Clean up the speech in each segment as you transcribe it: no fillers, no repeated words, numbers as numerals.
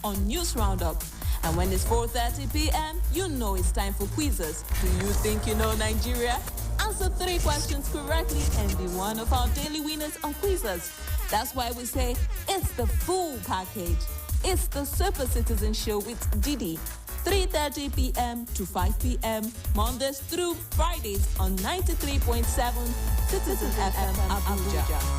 on News Roundup. And when it's 4:30 p.m., you know it's time for quizzes. Do you think you know Nigeria? Answer 3 questions correctly and be one of our daily winners on quizzes. That's why we say it's the full package. It's the Super Citizen Show with Didi. 3:30 p.m. to 5 p.m. Mondays through Fridays on 93.7 Citizen FM Abuja.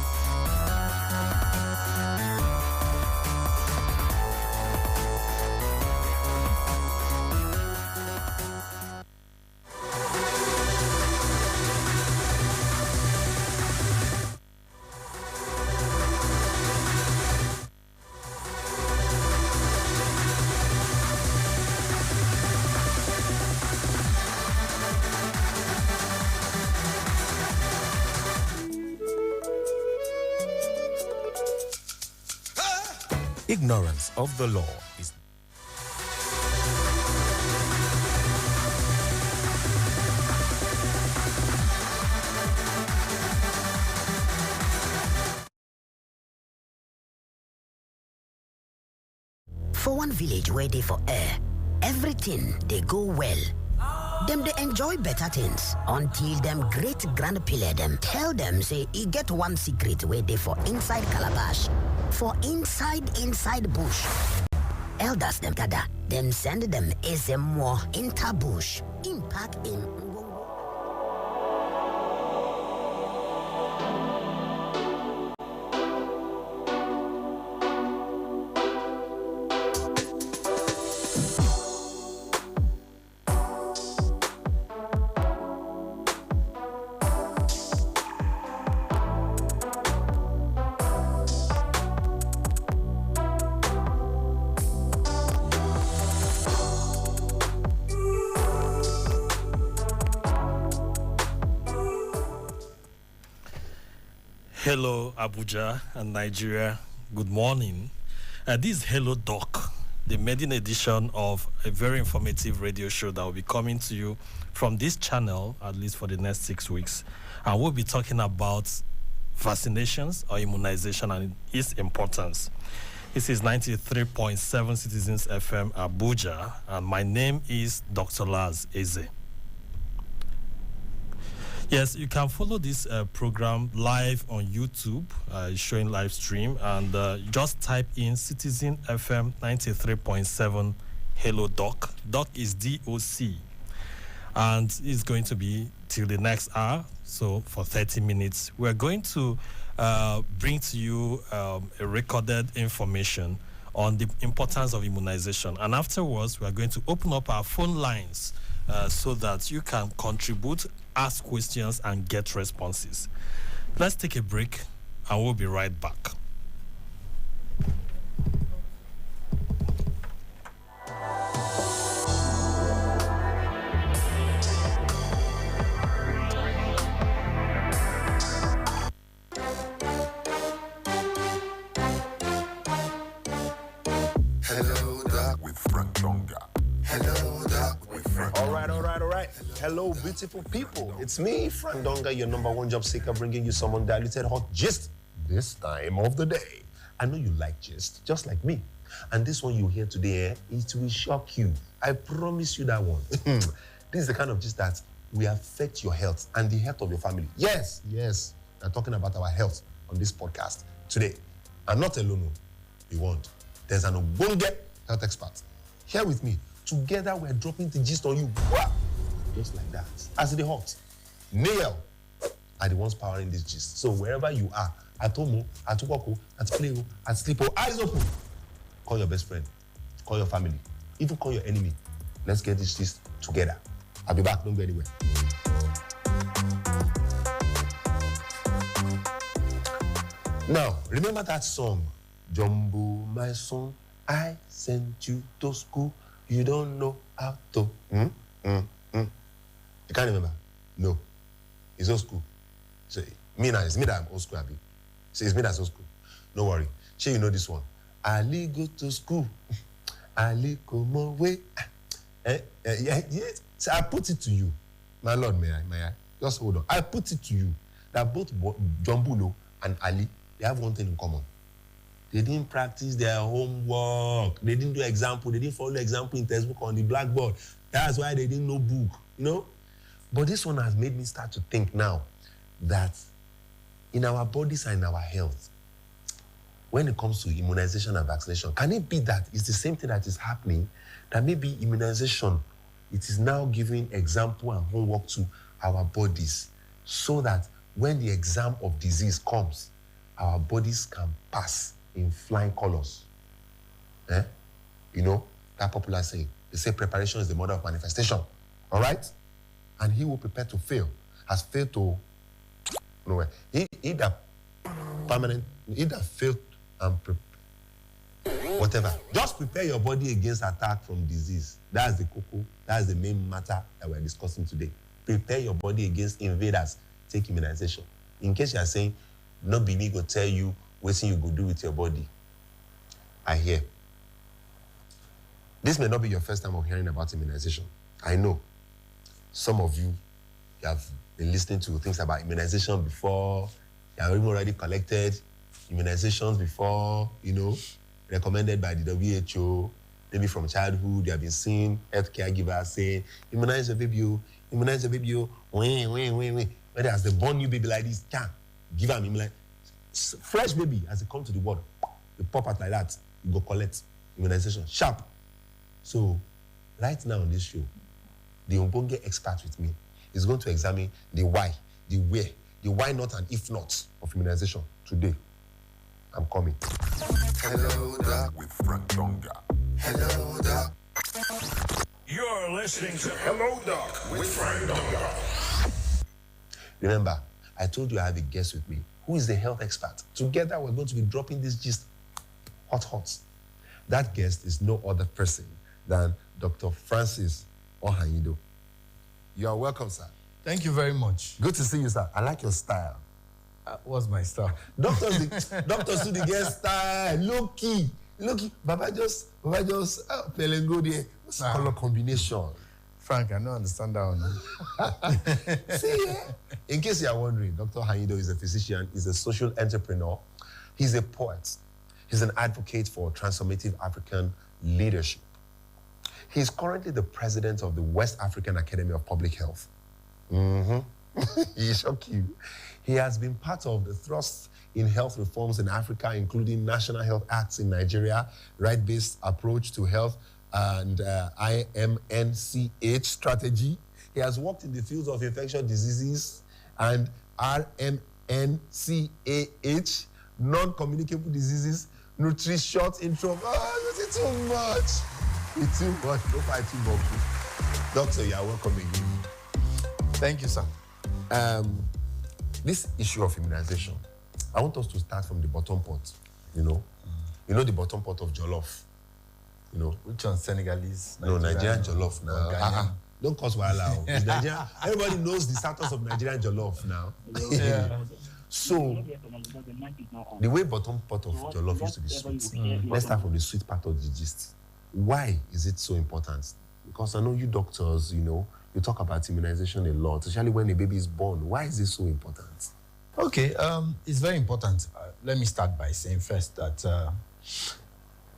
Ignorance of the law is for one village where they for air, everything they go well. Them they enjoy better things until them great grandpillar them tell them say he get one secret where they for inside calabash, for inside bush. Elders them gather, them send them more inter bush, impact in. Hello, Abuja and Nigeria. Good morning. This is Hello Doc, the maiden edition of a very informative radio show that will be coming to you from this channel, at least for the next 6 weeks. And we'll be talking about vaccinations or immunization and its importance. This is 93.7 Citizens FM Abuja, and my name is Dr. Laz Eze. Yes, you can follow this program live on YouTube, showing live stream, and just type in Citizen FM 93.7 Hello Doc. Doc is DOC, and it's going to be till the next hour, so for 30 minutes. We're going to bring to you a recorded information on the importance of immunization, and afterwards we are going to open up our phone lines so that you can contribute, ask questions, and get responses. Let's take a break, and we'll be right back. Hello, Doc with Frank Donga. Hello, Doc with Frank. All right. Hello, beautiful people. It's me, Frank Donga, your number one job seeker, bringing you some undiluted hot gist this time of the day. I know you like gist, just like me. And this one you hear today, it will shock you. I promise you that one. This is the kind of gist that will affect your health and the health of your family. Yes. We're talking about our health on this podcast today. I'm not alone. We won't. There's an Obonge health expert here with me. Together, we're dropping the gist on you. Just like that. As the hot. NIYEL are the ones powering this gist. So wherever you are, at home, at work, at play, at sleep, eyes open, call your best friend, call your family, even call your enemy. Let's get this gist together. I'll be back. Don't go anywhere. Now, remember that song, Jumbo, my son, I sent you to school. You don't know how to. You can't remember? No. It's old school. So, it's me that I'm old school, Abi. So, it's me that's old school. No worry. Sure, you know this one. Ali go to school. Ali come away. Yes. So, I put it to you. My Lord, may I? Just hold on. I put it to you that both Jumbo and Ali, they have one thing in common. They didn't practice their homework. They didn't do example. They didn't follow example in textbook on the blackboard. That's why they didn't know book, you know? But this one has made me start to think now that in our bodies and in our health, when it comes to immunization and vaccination, can it be that it's the same thing that is happening, that maybe immunization, it is now giving example and homework to our bodies so that when the exam of disease comes, our bodies can pass in flying colors? You know, that popular saying, they say preparation is the mother of manifestation, all right? And he who prepared to fail has failed to nowhere. He that failed and whatever. Just prepare your body against attack from disease. That's the cocoa. That's the main matter that we're discussing today. Prepare your body against invaders. Take immunization. In case you are saying, no be me go tell you what you go do with your body. I hear. This may not be your first time of hearing about immunization. I know. Some of you have been listening to things about immunization before. You have already collected immunizations before, you know, recommended by the WHO. Maybe from childhood, you have been seeing health caregivers saying, immunize your baby, immunize your baby, wait. Whether as they born new baby like this, give them immunize. Fresh baby, as they come to the world, they pop out like that, you go collect immunization, sharp. So, right now on this show, the Umbonge expert with me is going to examine the why, the where, the why not and if not of immunization today. I'm coming. Hello, Doc with Frank Donga. Hello, Doc. You're listening to Hello, Doc with Frank Donga. Remember, I told you I have a guest with me who is the health expert. Together, we're going to be dropping this gist hot. That guest is no other person than Dr. Francis Ohanyido. You are welcome, sir. Thank you very much. Good to see you, sir. I like your style. What's my style? Doctors do the guest style. Low-key. Baba just feeling good there. What's the color combination? Frank, I don't understand that one. See, in case you are wondering, Dr. Hanyido is a physician, he's a social entrepreneur, he's a poet, he's an advocate for transformative African leadership. He's currently the president of the West African Academy of Public Health. He shock you. He has been part of the thrust in health reforms in Africa, including National Health Acts in Nigeria, right-based approach to health, and IMNCH strategy. He has worked in the fields of infectious diseases and RMNCAH, non-communicable diseases, nutrition, intro. Oh, this is too much. It's too much. Don't fight too much. Doctor, you are welcome again. Thank you, sir. This issue of immunization, I want us to start from the bottom pot, you know. You know the bottom pot of jollof, you know. Which one? Senegalese? No, Nigerian jollof now. Don't cause wahala. It's Nigerian. Everybody knows the status of Nigerian jollof now. Yeah. So, the way bottom pot of jollof used to be sweet, let's start from the sweet part of the gist. Why is it so important? Because I know you doctors, you know, you talk about immunization a lot, especially when a baby is born. Why is it so important? Okay, it's very important. Let me start by saying first that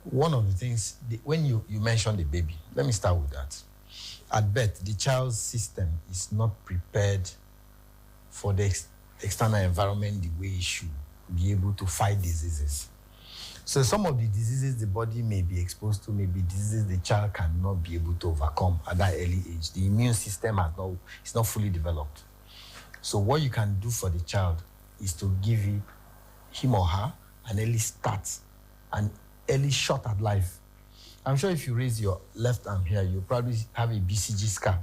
one of the things, when you mention the baby, let me start with that. At birth, the child's system is not prepared for the external environment the way it should be able to fight diseases. So some of the diseases the body may be exposed to may be diseases the child cannot be able to overcome at that early age. The immune system is not fully developed. So what you can do for the child is to give him or her an early start, an early shot at life. I'm sure if you raise your left arm here, you'll probably have a BCG scar.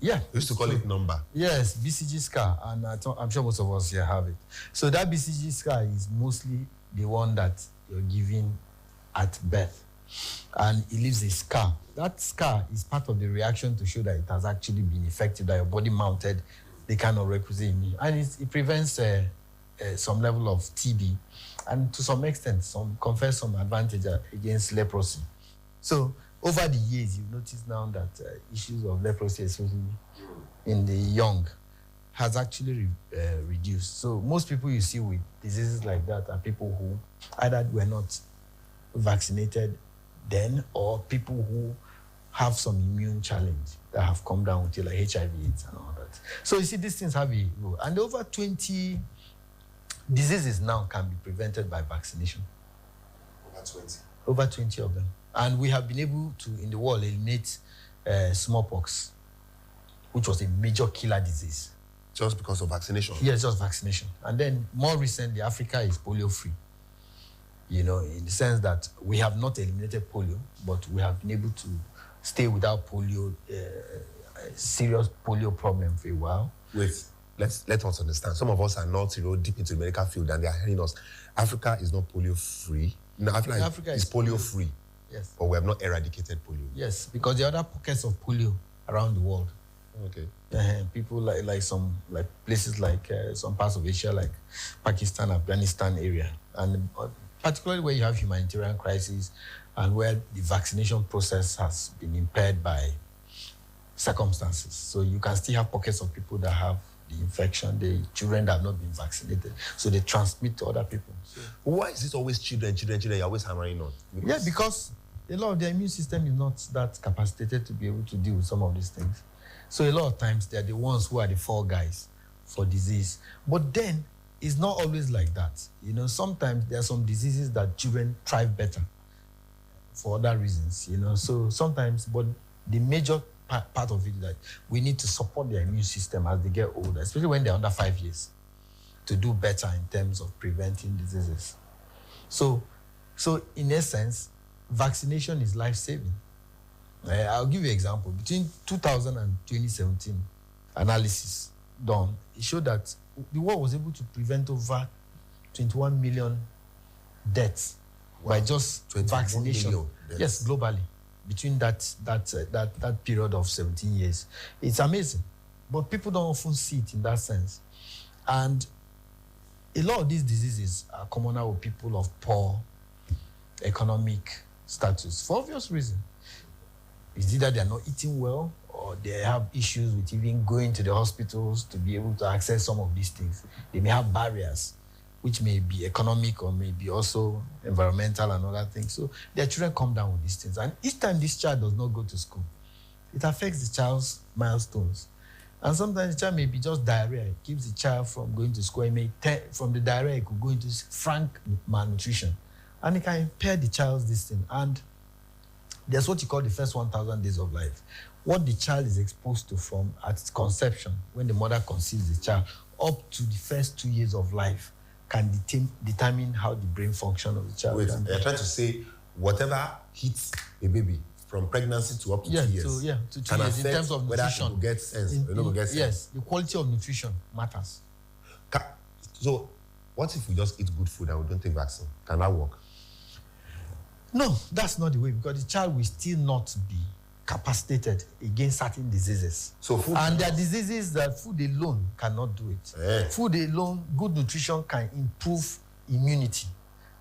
Yeah. We used to call it number. Yes, BCG scar, and I'm sure most of us here have it. So that BCG scar is mostly the one that you're given at birth, and it leaves a scar. That scar is part of the reaction to show that it has actually been effective, that your body mounted the kind of requisite immune, and it prevents some level of TB, and to some extent, confers some advantage against leprosy. So over the years, you've noticed now that issues of leprosy, especially in the young, has actually reduced. So most people you see with diseases like that are people who either were not vaccinated then, or people who have some immune challenge that have come down with like HIV/AIDS and all that. So you see, these things have a role. And over 20 diseases now can be prevented by vaccination. Over 20. Over 20 of them. And we have been able to, in the world, eliminate smallpox, which was a major killer disease. Just because of vaccination? Yes, just vaccination. And then more recently, Africa is polio-free. You know, in the sense that we have not eliminated polio, but we have been able to stay without polio, serious polio problem for a while. Wait, let us understand. Some of us are not, deep into the medical field, and they are hearing us. Africa is not polio-free. No, Africa is polio-free. Yes. But we have not eradicated polio. Yes, because there are other pockets of polio around the world. Okay. People like some places like some parts of Asia, like Pakistan, Afghanistan area, and particularly where you have humanitarian crises and where the vaccination process has been impaired by circumstances. So you can still have pockets of people that have the infection, the children that have not been vaccinated, so they transmit to other people. So, why is it always children you're always hammering on? Because a lot of their immune system is not that capacitated to be able to deal with some of these things. So a lot of times they're the ones who are the fall guys for disease. But then it's not always like that. Sometimes there are some diseases that children thrive better for other reasons, So sometimes, but the major part of it is that we need to support their immune system as they get older, especially when they're under 5 years, to do better in terms of preventing diseases. So in essence, vaccination is life-saving. I'll give you an example. Between 2000 and 2017 analysis done, it showed that the world was able to prevent over 21 million deaths by just vaccination. Yes, globally, between that period of 17 years. It's amazing. But people don't often see it in that sense. And a lot of these diseases are commoner with people of poor economic status for obvious reasons. It's either they're not eating well or they have issues with even going to the hospitals to be able to access some of these things. They may have barriers, which may be economic or may be also environmental and other things. So their children come down with these things. And each time this child does not go to school, it affects the child's milestones. And sometimes the child may be just diarrhea. It keeps the child from going to school. From the diarrhea, it could go into frank malnutrition. And it can impair the child's this thing. And there's what you call the first 1,000 days of life. What the child is exposed to from at its conception, when the mother conceives the child, up to the first 2 years of life, can determine how the brain function of the child. Wait, they're trying to say whatever hits a baby from pregnancy to up to 2 years. To 2 years in terms of nutrition. Whether it get sense or not get sense. Yes, the quality of nutrition matters. So, what if we just eat good food and we don't take vaccine? Can that work? No, that's not the way, because the child will still not be capacitated against certain diseases. So food and there are diseases that food alone cannot do it. Food alone, good nutrition can improve immunity,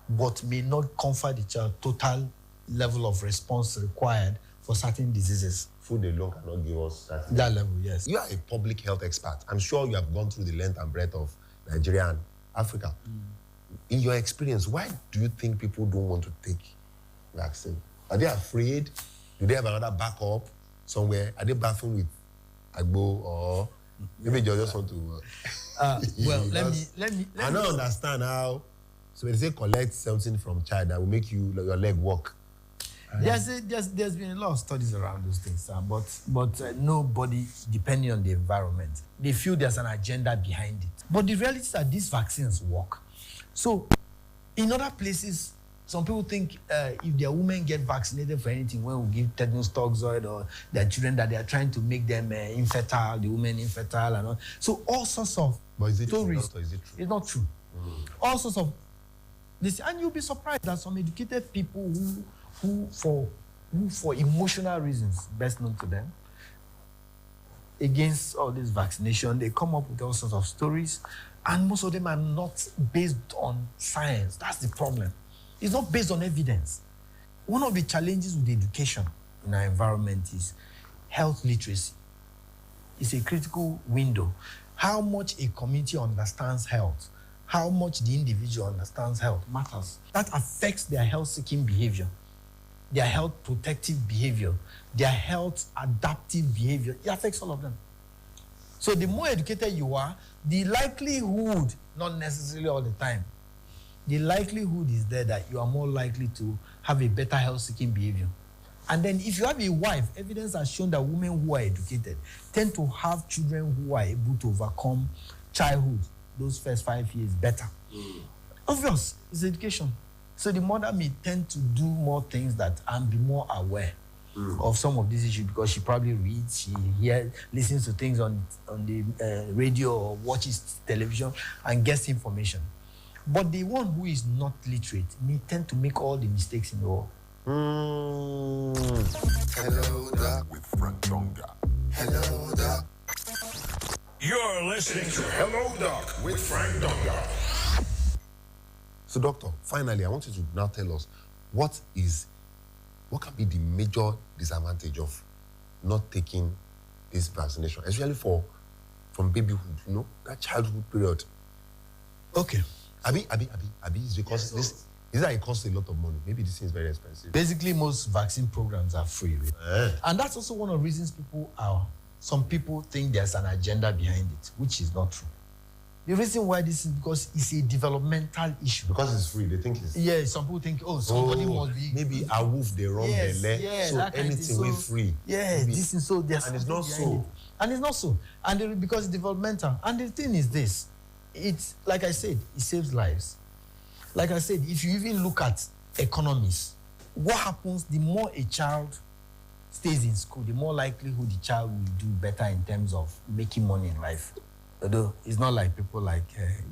but may not confer the child total level of response required for certain diseases. Food alone cannot give us that level, yes. You are a public health expert. I'm sure you have gone through the length and breadth of Nigeria and Africa. In your experience, why do you think people don't want to take vaccine? Are they afraid? Do they have another backup somewhere? Are they bathing with Agbo, or maybe they just want to? Well, let me. I don't understand how. So when they say collect something from child that will make your leg work. There's been a lot of studies around those things, but nobody, depending on the environment, they feel there's an agenda behind it. But the reality is that these vaccines work. So in other places, some people think if their women get vaccinated for anything, when we give tetanus toxoid, or their children, that they are trying to make them infertile, the women infertile and all. So all sorts of stories. Or is it true? It's not true. All sorts of this, and you'll be surprised that some educated people who for emotional reasons, best known to them, against all this vaccination, they come up with all sorts of stories, and most of them are not based on science. That's the problem. It's not based on evidence. One of the challenges with education in our environment is health literacy. It's a critical window. How much a community understands health, how much the individual understands health matters. That affects their health-seeking behavior, their health protective behavior, their health adaptive behavior. It affects all of them. So the more educated you are, the likelihood, not necessarily all the time, the likelihood is there that you are more likely to have a better health-seeking behavior. And then if you have a wife, evidence has shown that women who are educated tend to have children who are able to overcome childhood, those first 5 years, better. Obvious, it's education. So the mother may tend to do more things and be more aware of some of these issues because she probably reads, she listens to things on the radio or watches television and gets information. But the one who is not literate may tend to make all the mistakes in the world. Hello, Doc with Frank Donga. Hello, Doc. You're listening to Hello Doc with Frank Donga. So, doctor, finally, I want you to now tell us what can be the major disadvantage of not taking this vaccination, especially from babyhood, that childhood period. Okay. Abi, it's because this it costs a lot of money. Maybe this thing is very expensive. Basically, most vaccine programs are free. And that's also one of the reasons some people think there's an agenda behind it, which is not true. The reason why this is because it's a developmental issue. Because it's free, they think it's... Yeah, some people think, somebody must be... Maybe a wolf, they run their leg, so anything will free. Yeah, maybe. This is so... And it's not so. And it's not so. And because it's developmental. And the thing is this, it's, like I said, it saves lives. Like I said, if you even look at economies, what happens, the more a child stays in school, the more likelihood the child will do better in terms of making money in life. Although it's not like people like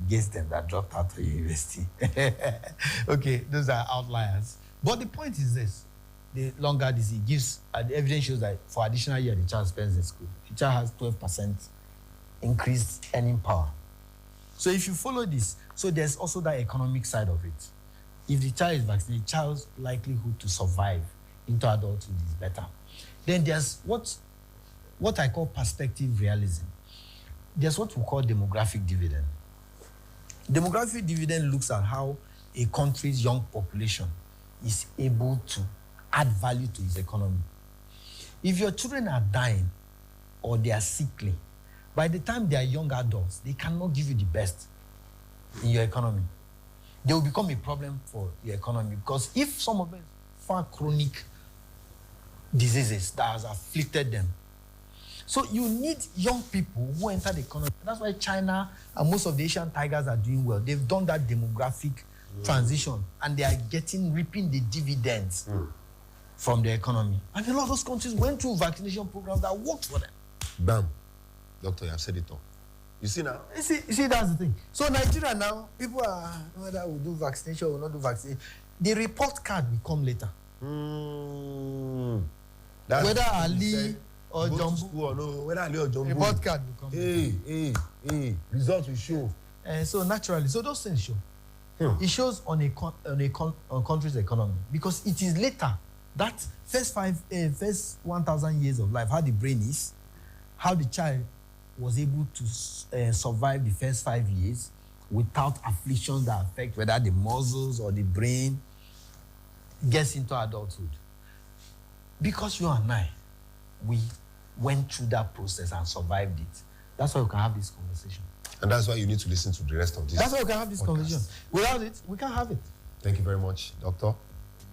Gates them that dropped out of university. Okay, those are outliers. But the point is this, the longer this it gives, the evidence shows that for additional year the child spends in school, the child has 12% increased earning power. So if you follow this, so there's also that economic side of it. If the child is vaccinated, the child's likelihood to survive into adulthood is better. Then there's what I call perspective realism. There's what we call demographic dividend. Demographic dividend looks at how a country's young population is able to add value to its economy. If your children are dying or they are sickly, by the time they are young adults, they cannot give you the best in your economy. They will become a problem for your economy because if some of them have chronic diseases that has afflicted them, so you need young people who enter the economy. That's why China and most of the Asian tigers are doing well. They've done that demographic transition and they are reaping the dividends from the economy. And a lot of those countries went through vaccination programs that worked for them. Bam. Doctor, you have said it all. You see now? You see, that's the thing. So Nigeria now, people are, whether we do vaccination or not do vaccination, the report card will come later. Whether Ali or Jumbo, or no, whether Ali or Jumbo, report card will come later. Results will show. So naturally, so those things show. It shows on a country's economy because it is later that first 1,000 years of life, how the brain is, how the child was able to survive the first 5 years without afflictions that affect whether the muscles or the brain gets into adulthood. Because you and I, we went through that process and survived it. That's why we can have this conversation. And that's why you need to listen to the rest of this. That's why we can have this conversation. Without it, we can't have it. Thank you very much, Doctor.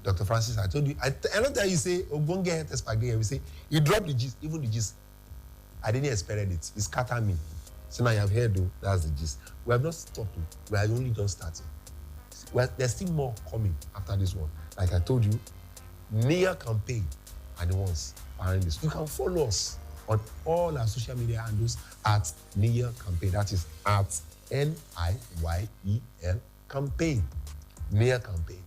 Dr. Francis, I told you, I don't tell you say, Ogbonge head spaghetti, we say, you drop the gist, even the gist. I didn't expect it. It scattered me. So now you have heard, though, that's the gist. We have not stopped. We are only just starting. There's still more coming after this one. Like I told you, NIYEL campaign are the ones behind this. You can follow us on all our social media handles at NIYEL campaign. That is at NIYEL campaign. NIYEL campaign.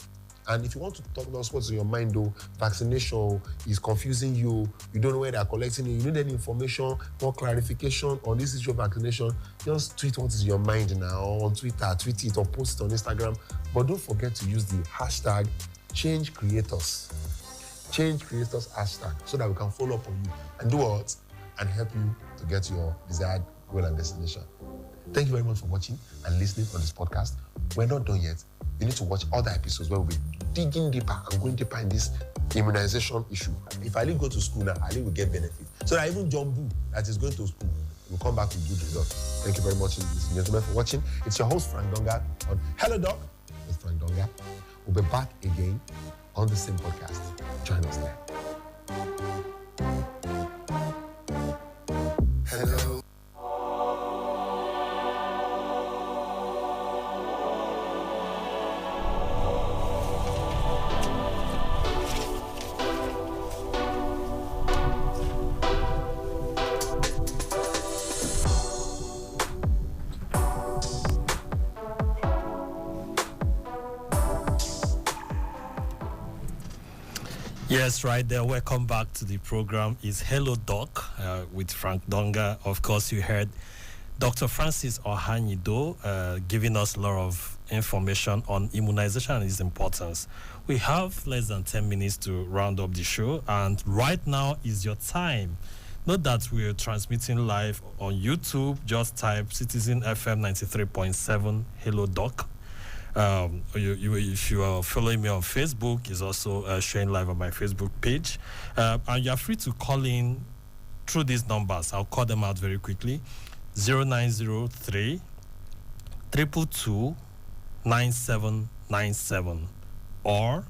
And if you want to talk to us what's in your mind, though, vaccination is confusing you, you don't know where they're collecting it, you need any information, more clarification on this issue of vaccination, just tweet what is in your mind now on Twitter, tweet it or post it on Instagram. But don't forget to use the hashtag #ChangeCreators. #ChangeCreators hashtag so that we can follow up on you and do what? And help you to get your desired goal and destination. Thank you very much for watching and listening on this podcast. We're not done yet. You need to watch other episodes where we'll be digging deeper and going deeper in this immunization issue. If Ali go to school now, Ali will get benefit. So that even John Boo that is going to school will come back with good results. Thank you very much, ladies and gentlemen, for watching. It's your host, Frank Donga, on Hello Doc with Frank Donga. We'll be back again on the same podcast. Join us there. Hello. Yes, right there. Welcome back to the program. It's Hello Doc with Frank Donga. Of course, you heard Dr. Francis Ohanyido giving us a lot of information on immunization and its importance. We have less than 10 minutes to round up the show, and right now is your time. Note that we're transmitting live on YouTube. Just type Citizen FM 93.7 Hello Doc. If you are following me on Facebook, it's also showing live on my Facebook page. And you're free to call in through these numbers. I'll call them out very quickly. 0903 222 9797 or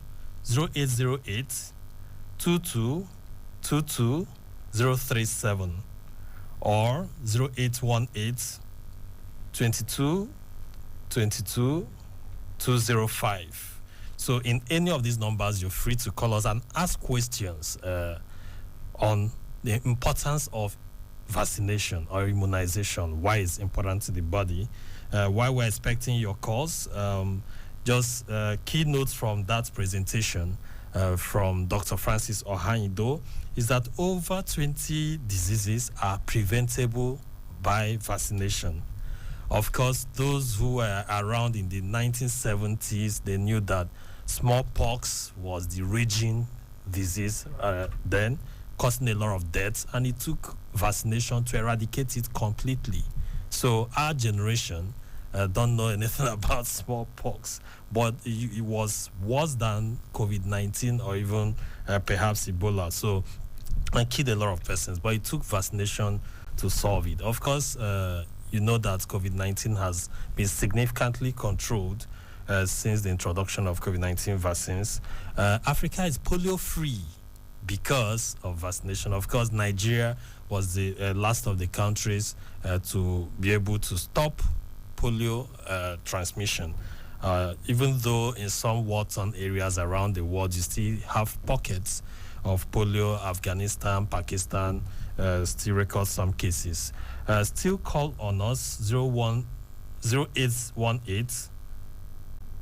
0808 22 22 037 or 0818 22 22 205. So in any of these numbers, you're free to call us and ask questions on the importance of vaccination or immunization, why it's important to the body, why we're expecting your calls. Just keynotes from that presentation from Dr. Francis Ohanyido is that over 20 diseases are preventable by vaccination. Of course, those who were around in the 1970s, they knew that smallpox was the raging disease then, causing a lot of deaths, and it took vaccination to eradicate it completely. So our generation don't know anything about smallpox, but it was worse than COVID-19 or even perhaps Ebola. So it killed a lot of persons, but it took vaccination to solve it. Of course, you know that COVID-19 has been significantly controlled since the introduction of COVID-19 vaccines. Africa is polio-free because of vaccination. Of course, Nigeria was the last of the countries to be able to stop polio transmission. Even though in some war-torn areas around the world, you still have pockets of polio. Afghanistan, Pakistan still record some cases. Still call on us 0818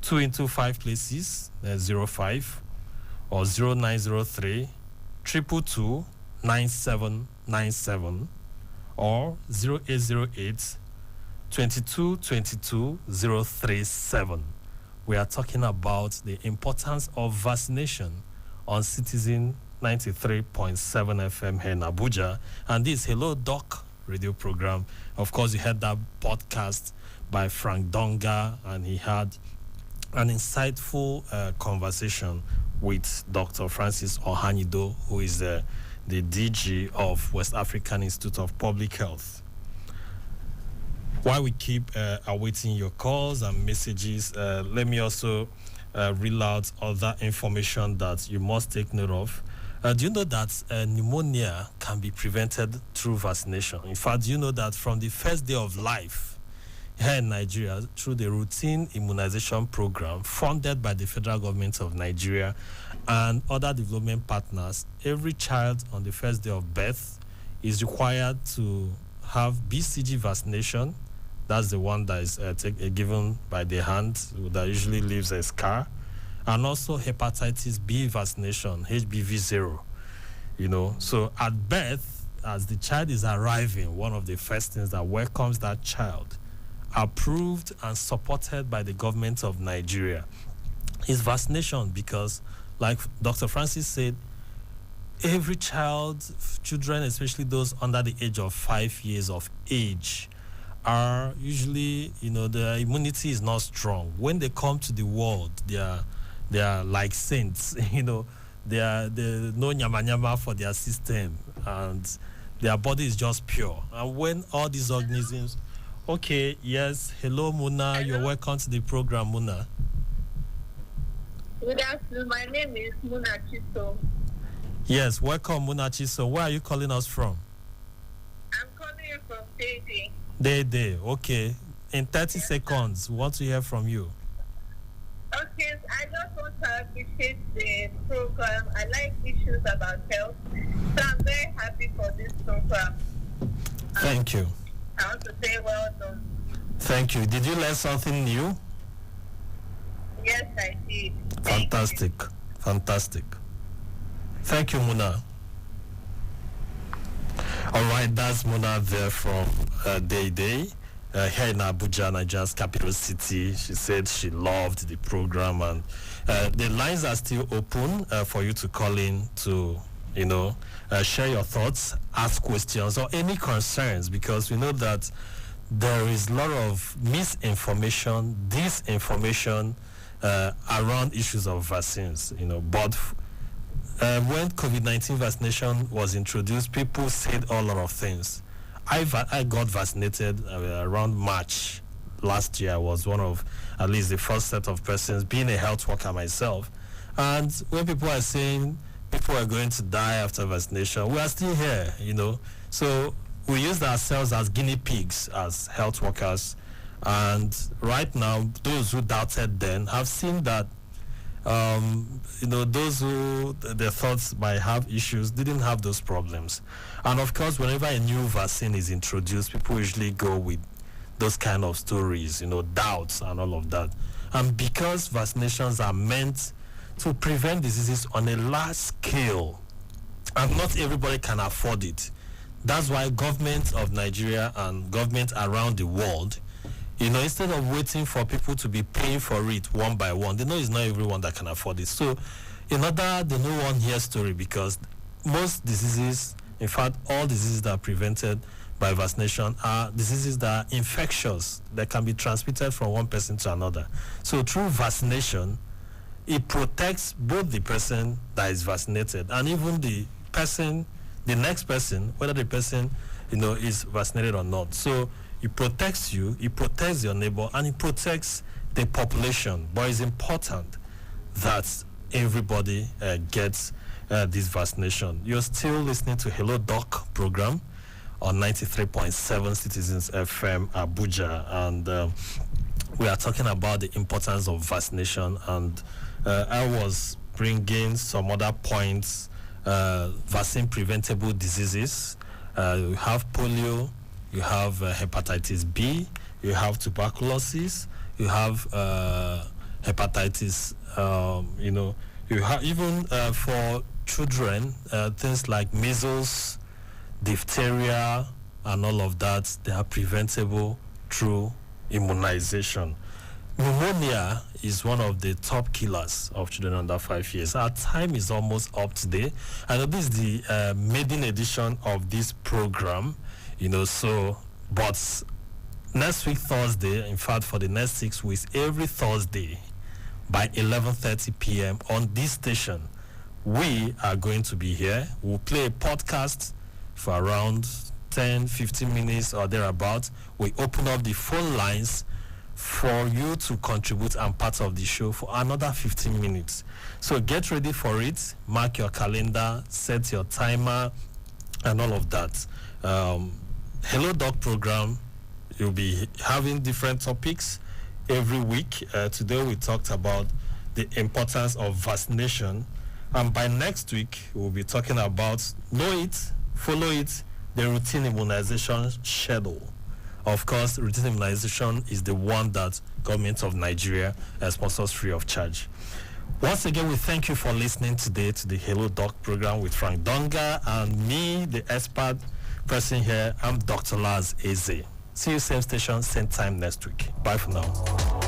2 into 5 places 05 or 0903 222 9797 or 0808 22 22 037. We are talking about the importance of vaccination on Citizen 93.7 FM here in Abuja, and this Hello Doc radio program. Of course, you heard that podcast by Frank Donga, and he had an insightful conversation with Dr. Francis Ohanyido, who is the DG of West African Institute of Public Health. While we keep awaiting your calls and messages, let me also reel out other information that you must take note of. Do you know that pneumonia can be prevented through vaccination? In fact, do you know that from the first day of life here in Nigeria, through the routine immunization program funded by the federal government of Nigeria and other development partners, every child on the first day of birth is required to have BCG vaccination. That's the one that is given by the hand, that usually leaves a scar. And also hepatitis B vaccination, HBV0. So at birth, as the child is arriving, one of the first things that welcomes that child, approved and supported by the government of Nigeria, is vaccination, because, like Dr. Francis said, every child, children, especially those under the age of 5 years of age, are usually, their immunity is not strong. When they come to the world, they are like saints, they are no nyama nyama for their system, and their body is just pure. And when all these organisms, okay, yes, hello Muna, hello. You're welcome to the program, Muna. Good afternoon, my name is Muna Chiso. Yes, welcome Muna Chiso. Where are you calling us from? I'm calling you from Dede. Dede, okay. In 30 seconds, we want to hear from you. Okay, I just want to appreciate the program. I like issues about health, so I'm very happy for this program. Thank you. I want to say well done. Thank you. Did you learn something new? Yes, I did. Fantastic. Fantastic. Thank you, Muna. All right, that's Muna there from Dede. Here in Abuja, Nigeria's capital city. She said she loved the program, and the lines are still open for you to call in to, share your thoughts, ask questions, or any concerns, because we know that there is a lot of misinformation, disinformation around issues of vaccines, but when COVID-19 vaccination was introduced, people said a lot of things. I got vaccinated around March last year. I was one of at least the first set of persons, being a health worker myself. And when people are saying people are going to die after vaccination, we are still here, So we used ourselves as guinea pigs as health workers. And right now, those who doubted then have seen that those who their thoughts might have issues didn't have those problems. And of course, whenever a new vaccine is introduced, people usually go with those kind of stories, doubts and all of that. And because vaccinations are meant to prevent diseases on a large scale, and not everybody can afford it, that's why governments of Nigeria and governments around the world, instead of waiting for people to be paying for it one by one, they know it's not everyone that can afford it. So, they know one here story, because most diseases, in fact, all diseases that are prevented by vaccination are diseases that are infectious, that can be transmitted from one person to another. So, through vaccination, it protects both the person that is vaccinated and even the next person, whether the person, is vaccinated or not. So, it protects you, it protects your neighbor, and it protects the population. But it's important that everybody gets this vaccination. You're still listening to Hello Doc program on 93.7 Citizens FM Abuja, and we are talking about the importance of vaccination. And I was bringing some other points, vaccine preventable diseases. You have polio, you have hepatitis B, you have tuberculosis, you have hepatitis, you have even for children, things like measles, diphtheria, and all of that, they are preventable through immunization. Pneumonia is one of the top killers of children under 5 years. Our time is almost up today. I know this is the maiden edition of this program, but next week, Thursday, in fact, for the next 6 weeks, every Thursday by 11:30 p.m. on this station, we are going to be here. We'll play a podcast for around 10, 15 minutes or thereabouts. We open up the phone lines for you to contribute and part of the show for another 15 minutes. So get ready for it. Mark your calendar, set your timer, and all of that. Hello Doc program, you'll be having different topics every week. Today we talked about the importance of vaccination, and by next week we'll be talking about know it, follow it, the routine immunization schedule. Of course, routine immunization is the one that government of Nigeria sponsors free of charge. Once again, we thank you for listening today to the Hello Doc program with Frank Donga and me, the expert person here. I'm Dr. Laz Eze. See you same station, same time next week. Bye for now.